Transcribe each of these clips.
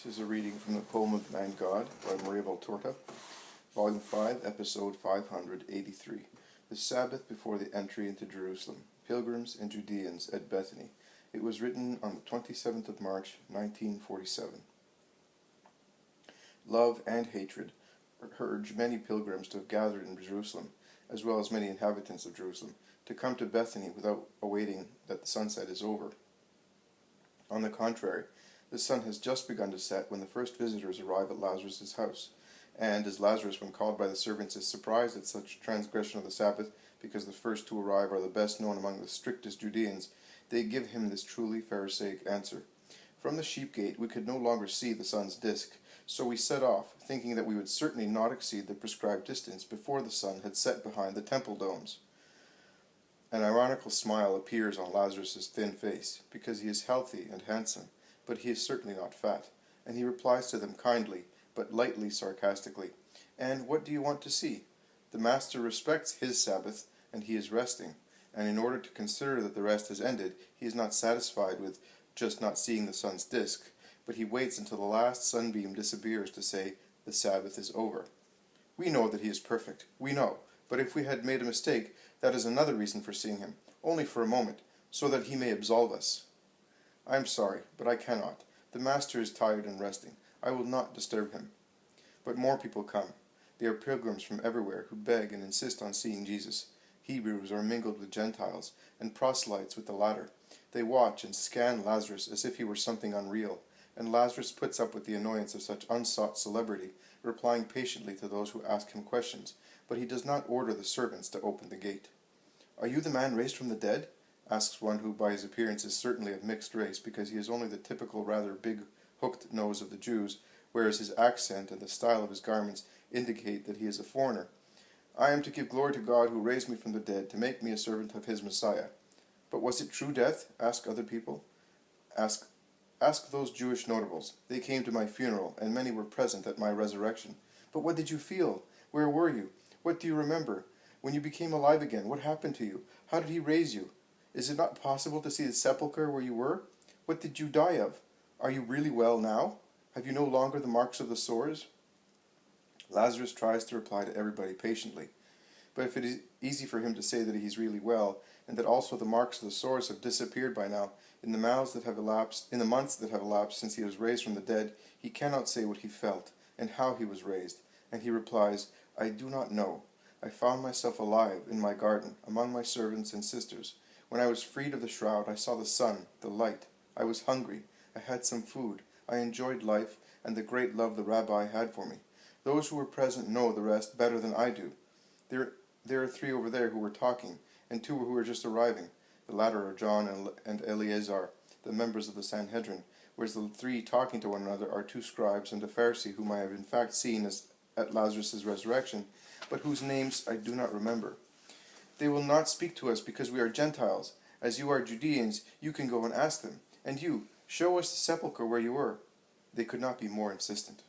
This is a reading from the poem of the Man God by Maria Valtorta, Volume 5, Episode 583. The Sabbath before the entry into Jerusalem. Pilgrims and Judaeans at Bethany. It was written on the 27th of March, 1947. Love and hatred urge many pilgrims to have gathered in Jerusalem, as well as many inhabitants of Jerusalem, to come to Bethany without awaiting that the sunset is over. On the contrary, the sun has just begun to set when the first visitors arrive at Lazarus' house, and as Lazarus, when called by the servants, is surprised at such transgression of the Sabbath, because the first to arrive are the best known among the strictest Judeans, they give him this truly Pharisaic answer. From the sheep gate we could no longer see the sun's disk, so we set off, thinking that we would certainly not exceed the prescribed distance before the sun had set behind the temple domes. An ironical smile appears on Lazarus' thin face, because he is healthy and handsome, but he is certainly not fat, and he replies to them kindly, but lightly sarcastically, "And what do you want to see?" The master respects his Sabbath, and he is resting, and in order to consider that the rest has ended, he is not satisfied with just not seeing the sun's disk, but he waits until the last sunbeam disappears to say, "The Sabbath is over." We know that he is perfect, we know, but if we had made a mistake, that is another reason for seeing him, only for a moment, so that he may absolve us. I am sorry, but I cannot. The master is tired and resting. I will not disturb him. But more people come. They are pilgrims from everywhere who beg and insist on seeing Jesus. Hebrews are mingled with Gentiles, and proselytes with the latter. They watch and scan Lazarus as if he were something unreal, and Lazarus puts up with the annoyance of such unsought celebrity, replying patiently to those who ask him questions, but he does not order the servants to open the gate. "Are you the man raised from the dead?" asks one who by his appearance is certainly of mixed race, because he is only the typical rather big hooked nose of the Jews, whereas his accent and the style of his garments indicate that he is a foreigner. "I am to give glory to God who raised me from the dead, to make me a servant of his Messiah." "But was it true death?" ask other people. Ask those Jewish notables. They came to my funeral, and many were present at my resurrection. "But what did you feel? Where were you? What do you remember? When you became alive again, what happened to you? How did he raise you? Is it not possible to see the sepulchre where you were? What did you die of? Are you really well now? Have you no longer the marks of the sores?" Lazarus tries to reply to everybody patiently. But if it is easy for him to say that he is really well, and that also the marks of the sores have disappeared by now, in the months that have elapsed since he was raised from the dead, he cannot say what he felt, and how he was raised, and he replies, "I do not know. I found myself alive in my garden, among my servants and sisters. When I was freed of the shroud, I saw the sun, the light. I was hungry. I had some food. I enjoyed life and the great love the Rabbi had for me. Those who were present know the rest better than I do. There are three over there who were talking, and two who were just arriving. The latter are John and Eleazar, the members of the Sanhedrin, whereas the three talking to one another are two scribes and a Pharisee whom I have in fact seen at Lazarus' resurrection, but whose names I do not remember. They will not speak to us because we are Gentiles. As you are Judeans, you can go and ask them. And you, show us the sepulchre where you were." They could not be more insistent.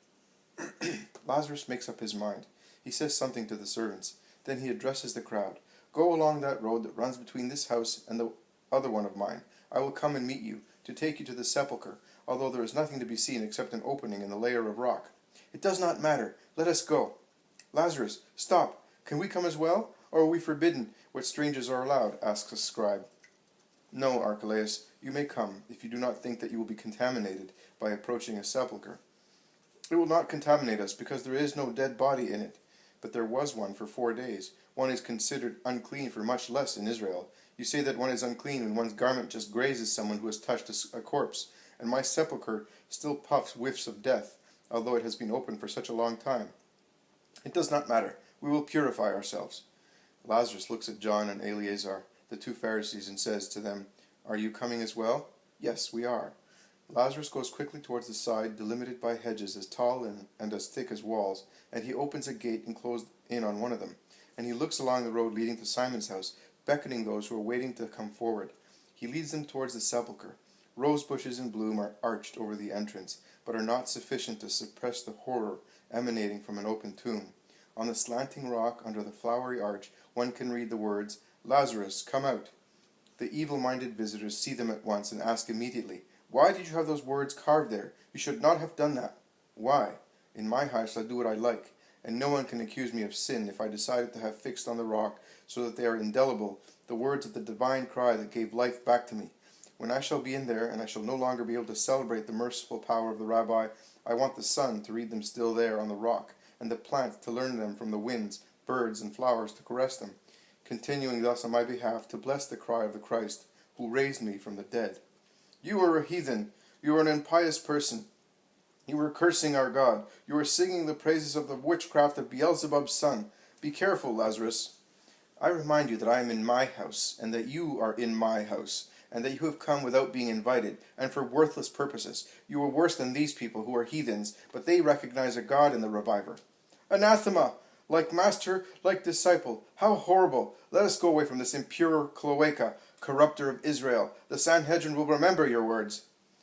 Lazarus makes up his mind. He says something to the servants. Then he addresses the crowd. "Go along that road that runs between this house and the other one of mine. I will come and meet you, to take you to the sepulchre, although there is nothing to be seen except an opening in the layer of rock." "It does not matter. Let us go." "Lazarus, stop. Can we come as well? Or are we forbidden what strangers are allowed?" asks a scribe. "No, Archelaus, you may come, if you do not think that you will be contaminated by approaching a sepulchre." "It will not contaminate us, because there is no dead body in it. But there was one for 4 days. One is considered unclean for much less in Israel. You say that one is unclean when one's garment just grazes someone who has touched a corpse, and my sepulchre still puffs whiffs of death, although it has been open for such a long time. It does not matter. We will purify ourselves." Lazarus looks at John and Eleazar, the two Pharisees, and says to them, "Are you coming as well?" "Yes, we are." Lazarus goes quickly towards the side delimited by hedges as tall and as thick as walls, and he opens a gate enclosed in on one of them, and he looks along the road leading to Simon's house, beckoning those who are waiting to come forward. He leads them towards the sepulchre. Rose bushes in bloom are arched over the entrance, but are not sufficient to suppress the horror emanating from an open tomb. On the slanting rock under the flowery arch one can read the words, "Lazarus, come out." The evil-minded visitors see them at once and ask immediately, Why did you have those words carved there? You should not have done that. Why? In my house I do what I like, and no one can accuse me of sin if I decided to have fixed on the rock, so that they are indelible, the words of the divine cry that gave life back to me. When I shall be in there, and I shall no longer be able to celebrate the merciful power of the Rabbi, I want the sun to read them still there on the rock, and the plants to learn them from the winds, birds and flowers to caress them, continuing thus on my behalf to bless the cry of the Christ, who raised me from the dead. You are a heathen. You are an impious person. You are cursing our God. You are singing the praises of the witchcraft of Beelzebub's son. Be careful, Lazarus. I remind you that I am in my house, and that you are in my house, and that you have come without being invited, and for worthless purposes. You are worse than these people who are heathens, but they recognize a God in the reviver. Anathema! Like master, like disciple. How horrible! Let us go away from this impure cloaca, corrupter of Israel. The Sanhedrin will remember your words,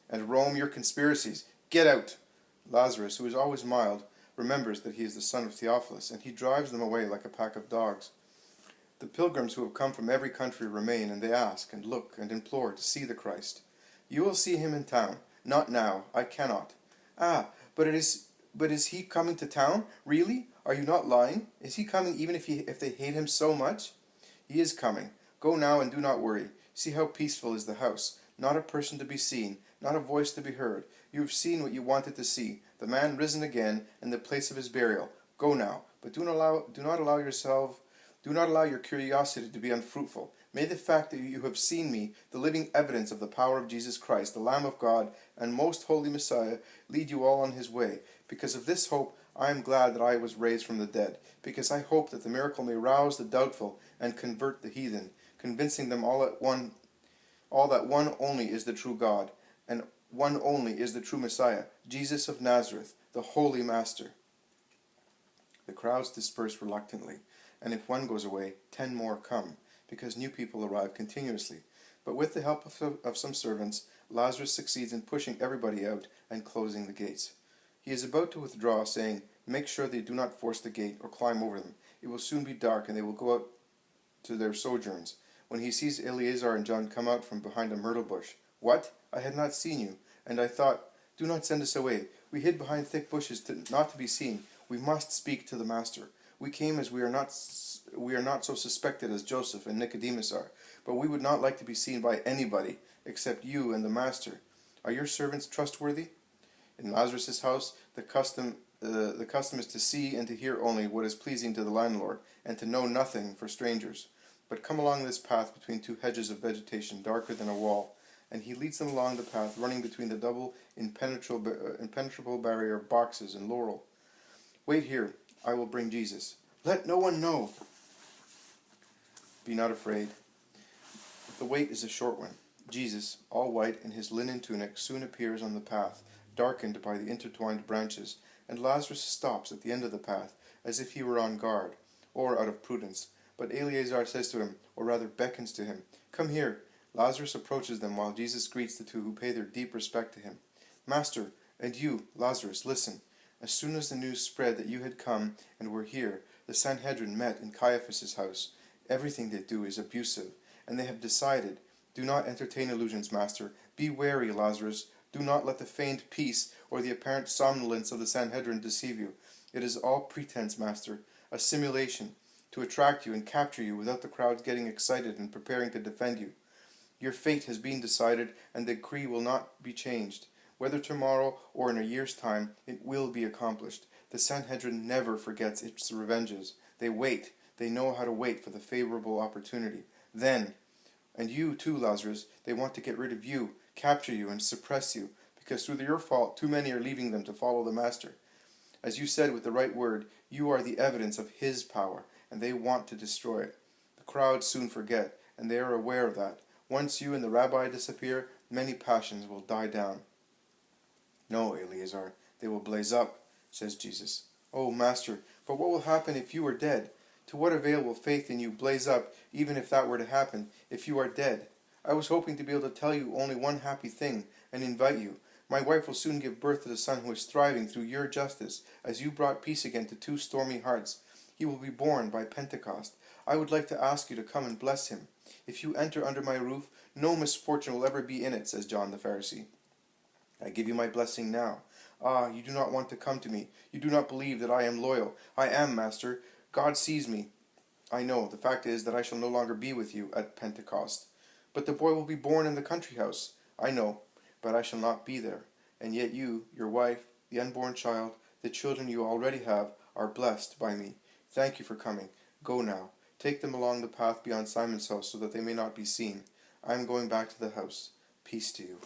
and Rome your conspiracies. Get out! Lazarus, who is always mild, remembers that he is the son of Theophilus, and he drives them away like a pack of dogs. The pilgrims who have come from every country remain, and they ask, and look, and implore to see the Christ. You will see him in town. Not now. I cannot. Ah, but is he coming to town? Really? Are you not lying? Is he coming even if they hate him so much? He is coming. Go now and do not worry. See how peaceful is the house. Not a person to be seen, not a voice to be heard. You have seen what you wanted to see, the man risen again, and the place of his burial. Go now, but do not allow your curiosity to be unfruitful. May the fact that you have seen me, the living evidence of the power of Jesus Christ, the Lamb of God, and most holy Messiah, lead you all on his way. Because of this hope, I am glad that I was raised from the dead, because I hope that the miracle may rouse the doubtful and convert the heathen, convincing them all that one only is the true God, and one only is the true Messiah, Jesus of Nazareth, the Holy Master. The crowds disperse reluctantly, and if one goes away, 10 more come, because new people arrive continuously. But with the help of some servants, Lazarus succeeds in pushing everybody out and closing the gates. He is about to withdraw, saying, "Make sure they do not force the gate or climb over them. It will soon be dark, and they will go out to their sojourns," when he sees Eleazar and John come out from behind a myrtle bush. "What? I had not seen you, and I thought, do not send us away. We hid behind thick bushes not to be seen. We must speak to the Master. We came as we are not so suspected as Joseph and Nicodemus are, but we would not like to be seen by anybody except you and the Master. Are your servants trustworthy?" In Lazarus' house, the custom is to see and to hear only what is pleasing to the landlord, and to know nothing for strangers. But come along this path between 2 hedges of vegetation darker than a wall, and he leads them along the path running between the double impenetrable barrier of boxes and laurel. "Wait here, I will bring Jesus." "Let no one know." "Be not afraid." The wait is a short one. Jesus, all white in his linen tunic, soon appears on the path, darkened by the intertwined branches, and Lazarus stops at the end of the path, as if he were on guard, or out of prudence. But Eleazar says to him, or rather beckons to him, "Come here." Lazarus approaches them while Jesus greets the two who pay their deep respect to him. "Master, and you, Lazarus, listen. As soon as the news spread that you had come and were here, the Sanhedrin met in Caiaphas' house. Everything they do is abusive, and they have decided, do not entertain illusions, Master. Be wary, Lazarus. Do not let the feigned peace or the apparent somnolence of the Sanhedrin deceive you. It is all pretense, Master, a simulation, to attract you and capture you without the crowds getting excited and preparing to defend you. Your fate has been decided, and the decree will not be changed. Whether tomorrow or in a year's time, it will be accomplished. The Sanhedrin never forgets its revenges. They wait. They know how to wait for the favorable opportunity. Then, and you too, Lazarus, they want to get rid of you, capture you, and suppress you, because through your fault too many are leaving them to follow the Master. As you said with the right word, you are the evidence of his power, and they want to destroy it. The crowds soon forget, and they are aware of that. Once you and the Rabbi disappear, many passions will die down. "No, Eleazar, they will blaze up," says Jesus. "Oh, Master, but what will happen if you are dead? To what avail will faith in you blaze up, even if that were to happen, if you are dead? I was hoping to be able to tell you only one happy thing, and invite you. My wife will soon give birth to the son who is thriving through your justice, as you brought peace again to 2 stormy hearts. He will be born by Pentecost. I would like to ask you to come and bless him. If you enter under my roof, no misfortune will ever be in it," says John the Pharisee. I give you my blessing now. Ah, you do not want to come to me. You do not believe that I am loyal. I am, Master. God sees me. I know. The fact is that I shall no longer be with you at Pentecost. But the boy will be born in the country house. I know, but I shall not be there. And yet you, your wife, the unborn child, the children you already have, are blessed by me. Thank you for coming. Go now. Take them along the path beyond Simon's house so that they may not be seen. I am going back to the house. Peace to you.